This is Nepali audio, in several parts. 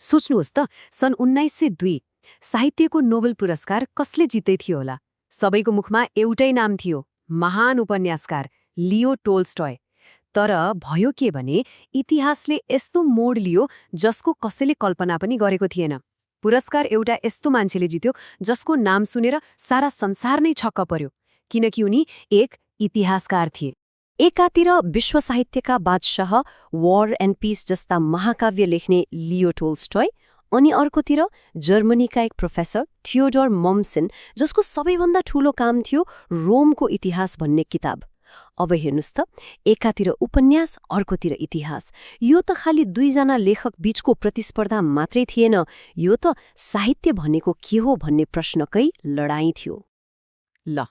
सोच्नुहोस् त, सन् 1902 साहित्यको नोबेल पुरस्कार कसले जित्दै थियो होला? सबैको मुखमा एउटै नाम थियो, महान उपन्यासकार लियो टोल्स्टॉय। तर भयो के भने इतिहासले यस्तो मोड लियो जसको कसैले कल्पना पनि गरेको थिएन। पुरस्कार एउटा यस्तो मान्छेले जित्यो जसको नाम सुनेर सारा संसार नै छक्क पर्यो, किनकि उनी एक इतिहासकार थिए। एकातिर विश्व साहित्यका बादशाह वार एन्ड पीस जस्ता महाकाव्य लेख्ने लियो टोल्स्टॉय, अनि अर्कोतिर जर्मनीका एक प्रोफेसर थियोडोर मम्सेन, जसको सबैभन्दा ठूलो काम थियो रोमको इतिहास भन्ने किताब। अब हेर्नुस् त, एकातिर उपन्यास, अर्कोतिर इतिहास। यो त खालि दुईजना लेखक बीचको प्रतिस्पर्धा मात्रै थिएन, यो त साहित्य भनेको के हो भन्ने प्रश्नकै लडाईँ थियो। ल,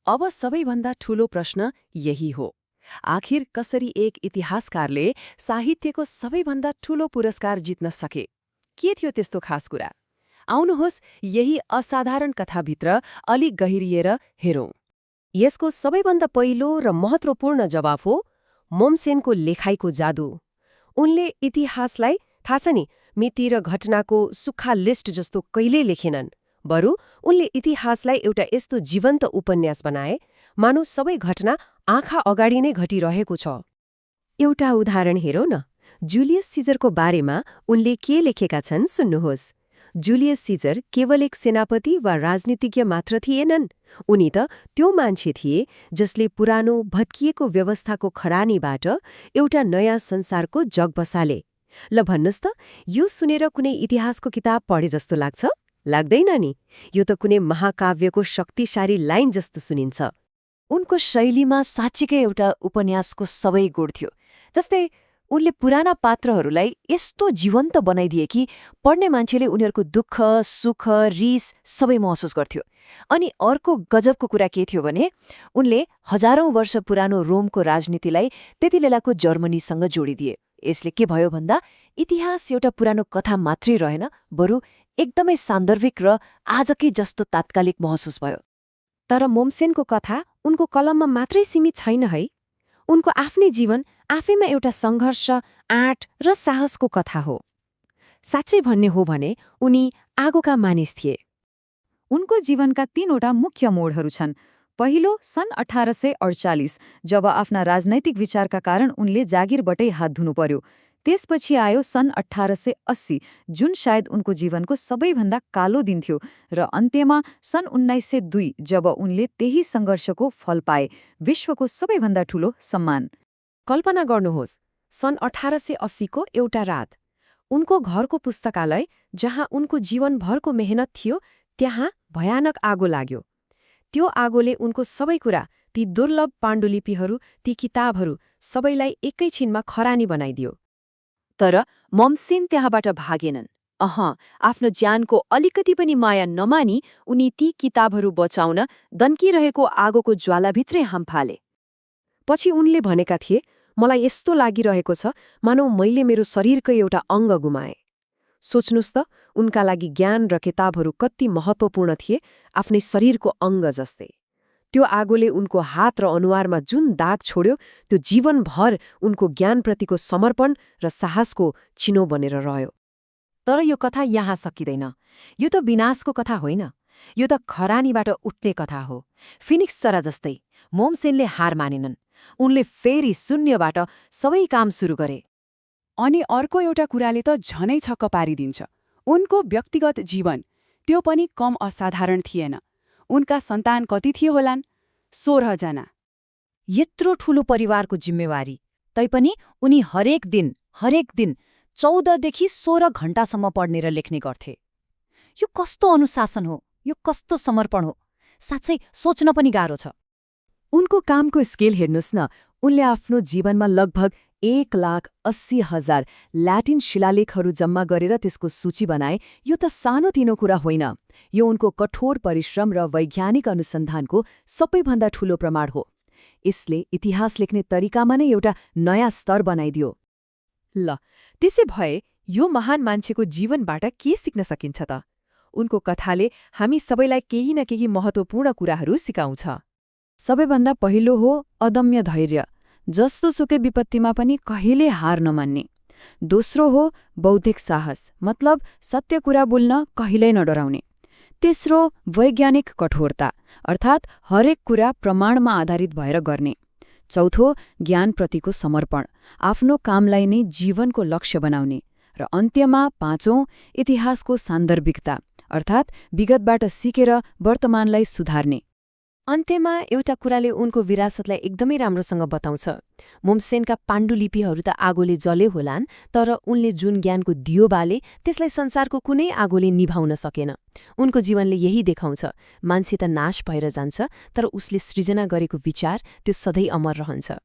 अब सबैभन्दा ठूलो प्रश्न यही हो, आखिर कसरी एक इतिहासकारले साहित्यको सबैभन्दा ठूलो पुरस्कार जित्न सके? के थियो त्यस्तो खास कुरा? आउनुहोस् यही असाधारण कथाभित्र अलि गहिरिएर हेरौं। यसको सबैभन्दा पहिलो र महत्त्वपूर्ण जवाफ हो मोमसेनको लेखाइको जादु। उनले इतिहासलाई, थाहा छ नि, मिति र घटनाको सुक्खा लिस्ट जस्तो कहिल्यै लेखेनन्। बरु उनले इतिहासलाई एउटा यस्तो जीवन्त उपन्यास बनाए, मानौ सबै घटना आँखा अगाडि नै घटिरहेको छ। एउटा उदाहरण हेरौँ न। जुलियस सिजरको बारेमा उनले के लेखेका छन् सुन्नुहोस्। जुलियस सिजर केवल एक सेनापति वा राजनीतिज्ञ मात्र थिएनन्। उनी त त्यो मान्छे थिए जसले पुरानो भत्किएको व्यवस्थाको खरानीबाट एउटा नयाँ संसारको जग बसाले। ल भन्नुस् त, यो सुनेर कुनै इतिहासको किताब पढे जस्तो लाग्छ? लाग्दैन नि। यो त कुनै महाकाव्यको शक्तिशाली लाइन जस्तो सुनिन्छ। उनको शैलीमा साँच्चीकै एउटा उपन्यासको सबै गुण थियो। जस्तै उनले पुराना पात्रहरूलाई यस्तो जीवन्त बनाइदिए कि पढ्ने मान्छेले उनीहरूको दुःख, सुख, रिस सबै महसुस गर्थ्यो। अनि अर्को गजबको कुरा के थियो भने उनले हजारौं वर्ष पुरानो रोमको राजनीतिलाई त्यति बेलाको जर्मनीसँग जोडिदिए। यसले के भयो भन्दा इतिहास एउटा पुरानो कथा मात्रै रहेन, बरु एकदमै सान्दर्भिक र आजकै जस्तो तात्कालिक महसुस भयो। तर मोमसेनको कथा उनको कलममा मात्रै सीमित छैन है। उनको आफ्नै जीवन आफैमा एउटा सङ्घर्ष, आँट र साहसको कथा हो। साँच्चै भन्ने हो भने उनी आगोका मानिस थिए। उनको जीवनका 3वटा मुख्य मोडहरू छन्। पहिलो सन् 1848, जब आफ्ना राजनैतिक विचारका कारण उनले जागिरबाटै हात धुनु पर्यो। त्यसपछि आयो सन् 1880, जुन सायद उनको जीवनको सबैभन्दा कालो दिन थियो, र अन्त्यमा सन् 1902, जब उनले त्यही सङ्घर्षको फल पाए, विश्वको सबैभन्दा ठूलो सम्मान। कल्पना गर्नुहोस्, सन् 1880 को एउटा रात उनको घरको पुस्तकालय, जहाँ उनको जीवनभरको मेहनत थियो, त्यहाँ भयानक आगो लाग्यो। त्यो आगोले उनको सबै कुरा, ती दुर्लभ पाण्डुलिपिहरू, ती किताबहरू, सबैलाई एकैछिनमा खरानी बनाइदियो। तर मोमसेन त्यहाँबाट भागेनन्। आफ्नो ज्यानको अलिकति पनि माया नमानी उनी ती किताबहरू बचाउन दन्किरहेको आगोको ज्वालाभित्रै हामफाले। पछि उनले भनेका थिए, मलाई यस्तो लागिरहेको छ मानौ मैले मेरो शरीरकै एउटा अङ्ग गुमाएँ। सोच्नुस् त, उनका लागि ज्ञान र किताबहरू कति महत्त्वपूर्ण थिए, आफ्नै शरीरको अङ्ग जस्तै। त्यो आगोले उनको हात र अनुहारमा जुन दाग छोड्यो, त्यो जीवनभर उनको ज्ञानप्रतिको समर्पण र साहसको चिनो बनेर रह्यो। तर यो कथा यहाँ सकिँदैन। यो त विनाशको कथा होइन, यो त खरानीबाट उठ्ने कथा हो। फिनिक्स चरा जस्तै मोमसेनले हार मानेनन्। उनले फेरि शून्यबाट सबै काम सुरु गरे। अनि अर्को एउटा कुराले त झनै छक्क पारिदिन्छ। उनको व्यक्तिगत जीवन, त्यो पनि कम असाधारण थिएन। उनका सन्तान कति थिए होलान्? 16 जना। यत्रो ठूलो परिवारको जिम्मेवारी, तैपनि उनी हरेक दिन 14 देखि 16 घण्टासम्म पढ्ने र लेख्ने गर्थे। यो कस्तो अनुशासन हो, यो कस्तो समर्पण हो, साँच्चै सोच्न पनि गाह्रो छ। उनको कामको स्केल हेर्नुस् न। उनले आफ्नो जीवनमा लगभग 1,80,000 ल्याटिन शिलालेखहरू जम्मा गरेर त्यसको सूची बनाए। यो त सानोतिनो कुरा होइन। यो उनको कठोर परिश्रम र वैज्ञानिक अनुसन्धानको सबैभन्दा ठूलो प्रमाण हो। यसले इतिहास लेख्ने तरिकामा नै एउटा नयाँ स्तर बनाइदियो। ल, त्यसै भए यो महान मान्छेको जीवनबाट के सिक्न सकिन्छ त? उनको कथाले हामी सबैलाई केही न केही महत्त्वपूर्ण कुराहरू सिकाउँछ। सबैभन्दा पहिलो हो अदम्य धैर्य। जस्तो सुकै विपत्तिमा पनि कहिले हार नमान्ने। दोस्रो हो बौद्धिक साहस, मतलब सत्य कुरा बोल्न कहिल्यै नडराउने। तेस्रो वैज्ञानिक कठोरता, अर्थात् हरेक कुरा प्रमाणमा आधारित भएर गर्ने। चौथो ज्ञानप्रतिको समर्पण, आफ्नो कामलाई नै जीवनको लक्ष्य बनाउने। र अन्त्यमा पाँचौं इतिहासको सान्दर्भिकता, अर्थात् विगतबाट सिकेर वर्तमानलाई सुधार्ने। अन्त्यमा एउटा कुराले उनको विरासतलाई एकदमै राम्रोसँग बताउँछ। मोमसेनका पाण्डुलिपिहरू त आगोले जले होलान्, तर उनले जुन ज्ञानको दियो बाले त्यसलाई संसारको कुनै आगोले निभाउन सकेन। उनको जीवनले यही देखाउँछ, मान्छे त नाश भएर जान्छ, तर उसले सृजना गरेको विचार त्यो सधैँ अमर रहन्छ।